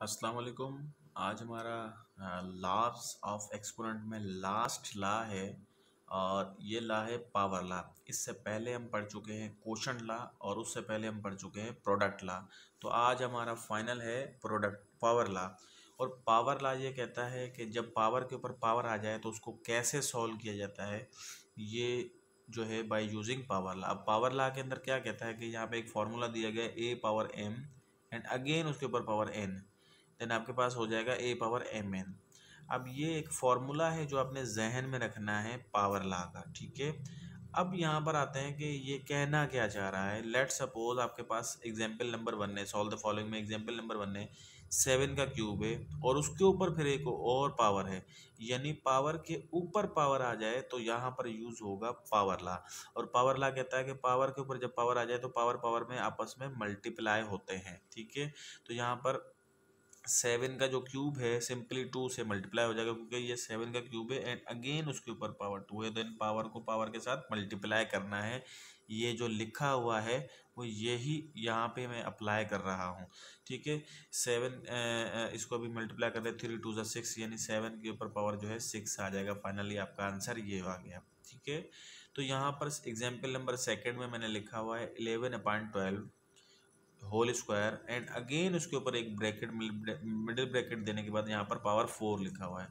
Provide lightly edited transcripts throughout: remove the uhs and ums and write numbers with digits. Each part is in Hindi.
अस्सलाम वालेकुम। आज हमारा लॉज ऑफ एक्सपोनेंट में लास्ट लॉ है और ये लॉ है पावर लॉ। इससे पहले हम पढ़ चुके हैं कोशंट लॉ और उससे पहले हम पढ़ चुके हैं प्रोडक्ट लॉ। तो आज हमारा फाइनल है प्रोडक्ट पावर लॉ। और पावर लॉ ये कहता है कि जब पावर के ऊपर पावर आ जाए तो उसको कैसे सॉल्व किया जाता है, ये जो है बाय यूजिंग पावर लॉ। अब पावर लॉ के अंदर क्या कहता है कि यहाँ पे एक फार्मूला दिया गया है a power m and again उसके ऊपर पावर n, देन आपके पास हो जाएगा a पावर एम एन। अब ये एक फॉर्मूला है जो आपने जहन में रखना है पावर लॉ का, ठीक है। अब यहाँ पर आते हैं कि ये कहना क्या चाह रहा है। लेट सपोज आपके पास एग्जाम्पल नंबर 1 है, सॉल्व द फॉलोइंग में एग्जाम्पल नंबर 1 है 7 का क्यूब है और उसके ऊपर फिर एक और पावर है, यानी पावर के ऊपर पावर आ जाए तो यहाँ पर यूज होगा पावर लॉ। और पावर लॉ कहता है कि पावर के ऊपर जब पावर आ जाए तो पावर पावर में आपस में मल्टीप्लाई होते हैं, ठीक है। तो यहाँ पर 7 का जो क्यूब है सिंपली 2 से मल्टीप्लाई हो जाएगा क्योंकि ये 7 का क्यूब है एंड अगेन उसके ऊपर पावर 2 है, देन पावर को पावर के साथ मल्टीप्लाई करना है। ये जो लिखा हुआ है वो यही यहाँ पे मैं अप्लाई कर रहा हूँ, ठीक है। 7 इसको अभी मल्टीप्लाई कर दे 3 2 ज़ा 6, यानी 7 के ऊपर पावर जो है 6 आ जाएगा। फाइनली आपका आंसर ये आ गया, ठीक है। तो यहाँ पर एग्जाम्पल नंबर 2 में मैंने लिखा हुआ है 11/12 होल स्क्वायर एंड अगेन उसके ऊपर एक ब्रैकेट मिडिल ब्रैकेट देने के बाद यहाँ पर पावर 4 लिखा हुआ है,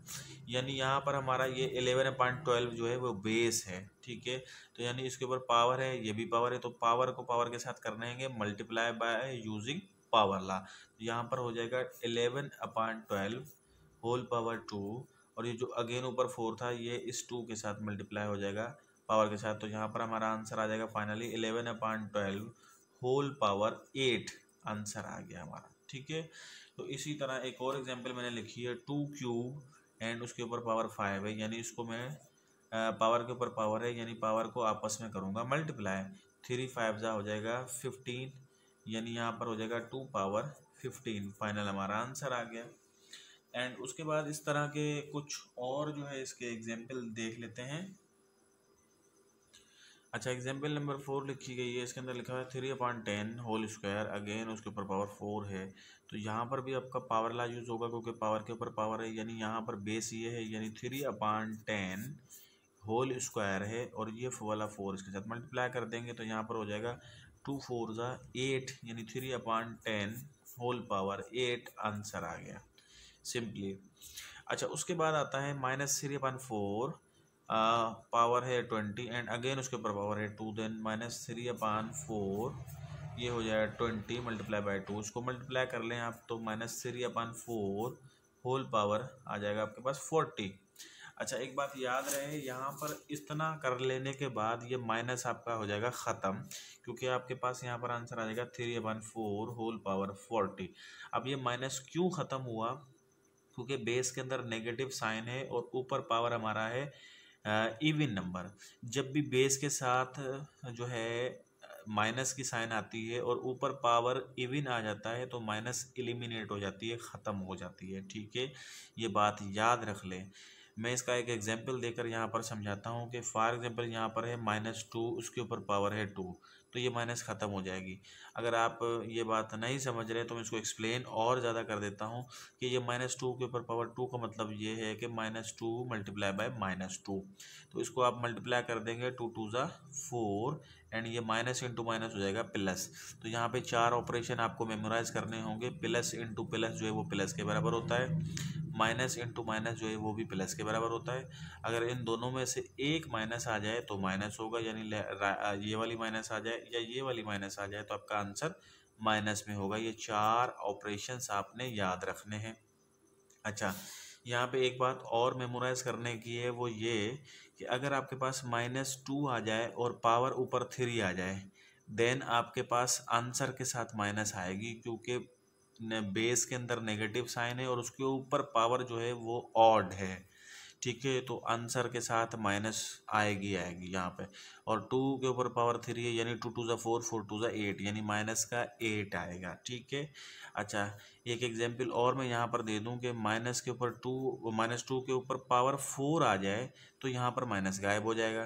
यानी यहाँ पर हमारा ये 11/12 जो है वो बेस है, ठीक है। तो यानी इसके ऊपर पावर है, ये भी पावर है, तो पावर को पावर के साथ करने हैं multiply by using power law. तो यहाँ पर हो जाएगा 11/12 होल पावर 2 और ये जो अगेन ऊपर 4 था ये इस 2 के साथ मल्टीप्लाई हो जाएगा पावर के साथ। तो यहाँ पर हमारा आंसर आ जाएगा फाइनली 11/12 होल पावर 8 आंसर आ गया हमारा, ठीक है। तो इसी तरह एक और एग्जांपल मैंने लिखी है 2 क्यूब एंड उसके ऊपर पावर 5 है, यानी इसको मैं पावर के ऊपर पावर है यानी पावर को आपस में करूँगा मल्टीप्लाई। 3 5 जा हो जाएगा 15, यानी यहाँ पर हो जाएगा 2 पावर 15। फाइनल हमारा आंसर आ गया। एंड उसके बाद इस तरह के कुछ और जो है इसके एग्जाम्पल देख लेते हैं। अच्छा, एग्जाम्पल नंबर 4 लिखी गई है, इसके अंदर लिखा है 3/10 होल स्क्वायर, अगेन उसके ऊपर पावर 4 है। तो यहाँ पर भी आपका पावर लॉ यूज होगा क्योंकि पावर के ऊपर पावर है, यानी यहाँ पर बेस ये है, यानी 3/10 होल स्क्वायर है और ये वाला 4 इसके साथ मल्टीप्लाई कर देंगे तो यहाँ पर हो जाएगा 2 4 ज़ा 8, यानी 3/10 होल पावर 8 आंसर आ गया सिंपली। अच्छा, उसके बाद आता है -3/4 पावर है 20 एंड अगेन उसके ऊपर पावर है 2, देन -3/4 ये हो जाएगा 20 मल्टीप्लाई बाय 2। इसको मल्टीप्लाई कर लें आप तो -3/4 होल पावर आ जाएगा आपके पास 40। अच्छा, एक बात याद रहे, यहाँ पर इतना कर लेने के बाद ये माइनस आपका हो जाएगा ख़त्म क्योंकि आपके पास यहाँ पर आंसर आ जाएगा 3/4 होल पावर 40। अब ये माइनस क्यों ख़त्म हुआ, क्योंकि बेस के अंदर नेगेटिव साइन है और ऊपर पावर हमारा है इवन नंबर। जब भी बेस के साथ जो है माइनस की साइन आती है और ऊपर पावर इवन आ जाता है तो माइनस एलिमिनेट हो जाती है, ख़त्म हो जाती है, ठीक है। ये बात याद रख लें। मैं इसका एक एग्जांपल देकर यहाँ पर समझाता हूँ कि फॉर एग्जांपल यहाँ पर है -2, उसके ऊपर पावर है 2, तो ये माइनस ख़त्म हो जाएगी। अगर आप ये बात नहीं समझ रहे तो मैं इसको एक्सप्लेन और ज़्यादा कर देता हूँ कि ये -2 के ऊपर पावर 2 का मतलब ये है कि -2 मल्टीप्लाई बाय -2। तो इसको आप मल्टीप्लाई कर देंगे 2 2 ज़ा 4 एंड ये माइनस इंटू माइनस हो जाएगा प्लस। तो यहाँ पे 4 ऑपरेशन आपको मेमोराइज करने होंगे। प्लस इंटू प्लस जो है वो प्लस के बराबर होता है, माइनस इंटू माइनस जो है वो भी प्लस के बराबर होता है। अगर इन दोनों में से एक माइनस आ जाए तो माइनस होगा, यानी ये वाली माइनस आ जाए या ये वाली माइनस आ जाए तो आपका आंसर माइनस में होगा। ये 4 ऑपरेशंस आपने याद रखने हैं। अच्छा, यहाँ पे एक बात और मेमोराइज करने की है, वो ये कि अगर आपके पास -2 आ जाए और पावर ऊपर 3 आ जाए देन आपके पास आंसर के साथ माइनस आएगी क्योंकि बेस के अंदर नेगेटिव साइन है और उसके ऊपर पावर जो है वो ऑड है, ठीक है। तो आंसर के साथ माइनस आएगी यहाँ पे। और 2 के ऊपर पावर 3 है, यानी 2 2 ज़ा 4 4 2 ज़ा 8, यानी माइनस का 8 आएगा, ठीक है। अच्छा, एक एग्जांपल और मैं यहाँ पर दे दूँ कि -2 के ऊपर पावर 4 आ जाए तो यहाँ पर माइनस गायब हो जाएगा।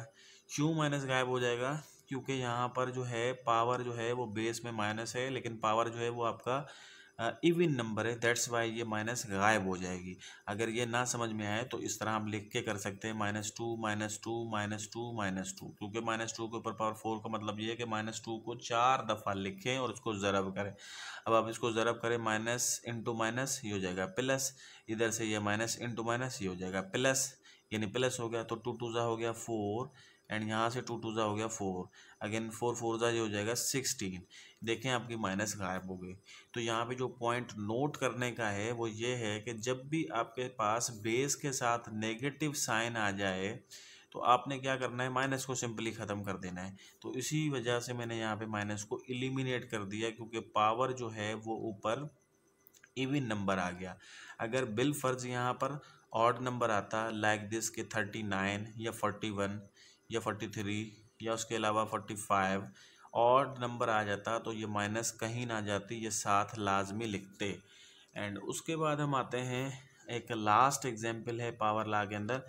क्यों माइनस गायब हो जाएगा, क्योंकि यहाँ पर जो है पावर जो है वो बेस में माइनस है लेकिन पावर जो है वो आपका इवन नंबर है, दैट्स वाई ये माइनस गायब हो जाएगी। अगर ये ना समझ में आए तो इस तरह आप लिख के कर सकते हैं -2 -2 -2 -2, क्योंकि -2 के ऊपर पावर 4 का मतलब ये है कि -2 को 4 दफ़ा लिखें और उसको ज़रब करें। अब आप इसको ज़रब करें, माइनस इंटू माइनस ये हो जाएगा प्लस, इधर से ये माइनस इंटू माइनस ये हो जाएगा प्लस, यानी प्लस हो गया। तो 2 2 हो गया 4 एंड यहाँ से 2 2 हो गया 4, अगेन 4 4 ये हो जाएगा 16। देखें आपकी माइनस गायब हो गई। तो यहाँ पे जो पॉइंट नोट करने का है वो ये है कि जब भी आपके पास बेस के साथ नेगेटिव साइन आ जाए तो आपने क्या करना है, माइनस को सिंपली ख़त्म कर देना है। तो इसी वजह से मैंने यहाँ पे माइनस को एलिमिनेट कर दिया, क्योंकि पावर जो है वो ऊपर इवन नंबर आ गया। अगर बिल फर्ज यहाँ पर ऑड नंबर आता लाइक दिस के 39 या 41 या 43 या उसके अलावा 45 ऑड नंबर आ जाता तो ये माइनस कहीं ना जाती, ये साथ लाजमी लिखते। एंड उसके बाद हम आते हैं, एक लास्ट एग्जांपल है पावर ला के अंदर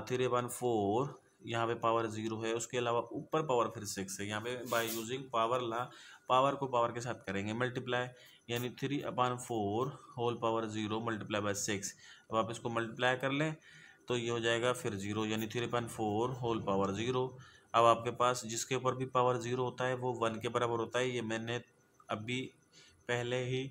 314, यहाँ पे पावर 0 है, उसके अलावा ऊपर पावर फिर 6 है। यहाँ पे by using power law, power को पावर के साथ करेंगे मल्टीप्लाई, यानी 3/4 होल पावर 0 मल्टीप्लाई बाय 6। अब आप इसको मल्टीप्लाई कर लें तो ये हो जाएगा फिर 0, यानी 3/4 होल पावर 0। अब आपके पास जिसके ऊपर भी पावर 0 होता है वो 1 के बराबर होता है। ये मैंने अभी पहले ही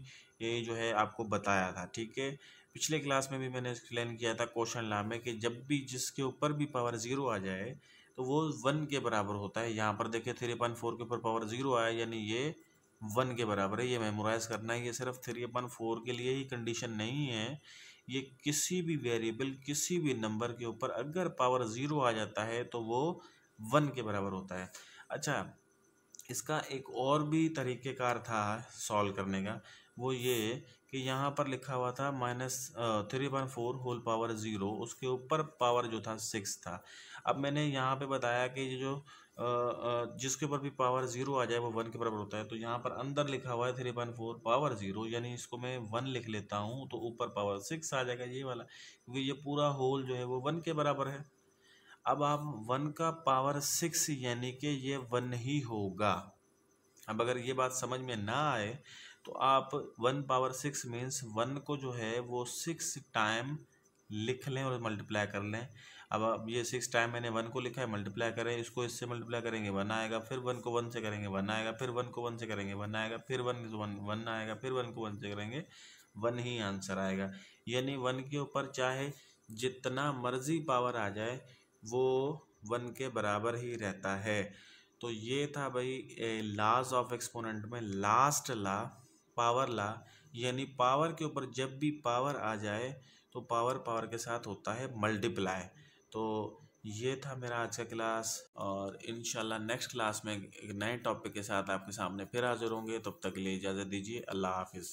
ये जो है आपको बताया था, ठीक है। पिछले क्लास में भी मैंने एक्सप्लेन किया था क्वेश्चन ला में कि जब भी जिसके ऊपर भी पावर 0 आ जाए तो वो 1 के बराबर होता है। यहाँ पर देखिए 3/4 के ऊपर पावर 0 आया, यानी ये 1 के बराबर है। ये मेमोराइज करना है, ये सिर्फ 3/4 के लिए ही कंडीशन नहीं है, ये किसी भी वेरिएबल किसी भी नंबर के ऊपर अगर पावर 0 आ जाता है तो वो 1 के बराबर होता है। अच्छा, इसका एक और भी तरीक़ेकार था सॉल्व करने का, वो ये कि यहाँ पर लिखा हुआ था -3/4 होल पावर 0, उसके ऊपर पावर जो था 6 था। अब मैंने यहाँ पे बताया कि ये जो जिसके ऊपर भी पावर 0 आ जाए वो 1 के बराबर होता है। तो यहाँ पर अंदर लिखा हुआ है 3/4 पावर 0, यानी इसको मैं 1 लिख लेता हूँ तो ऊपर पावर 6 आ जाएगा ये वाला, क्योंकि ये पूरा होल जो है वो 1 के बराबर है। अब आप 1 का पावर 6 यानी कि ये 1 ही होगा। अब अगर ये बात समझ में ना आए तो आप 1 पावर 6 मीन्स 1 को जो है वो 6 टाइम लिख लें और मल्टीप्लाई कर लें। अब ये 6 टाइम मैंने 1 को लिखा है, मल्टीप्लाई करें, इसको इससे मल्टीप्लाई करेंगे 1 आएगा, फिर 1 को 1 से करेंगे 1 आएगा, फिर 1 को 1 से करेंगे 1 आएगा, फिर 1 आएगा, फिर 1 को 1 से करेंगे 1 ही आंसर आएगा। यानी 1 के ऊपर चाहे जितना मर्जी पावर आ जाए वो 1 के बराबर ही रहता है। तो ये था भाई लॉज ऑफ एक्सपोनेंट में लास्ट ला, पावर ला, यानी पावर के ऊपर जब भी पावर आ जाए तो पावर पावर के साथ होता है मल्टीप्लाई। तो ये था मेरा आज का क्लास, और इंशाल्लाह नेक्स्ट क्लास में एक नए टॉपिक के साथ आपके सामने फिर हाजिर होंगे। तब तक के लिए इजाज़त दीजिए, अल्लाह हाफिज़।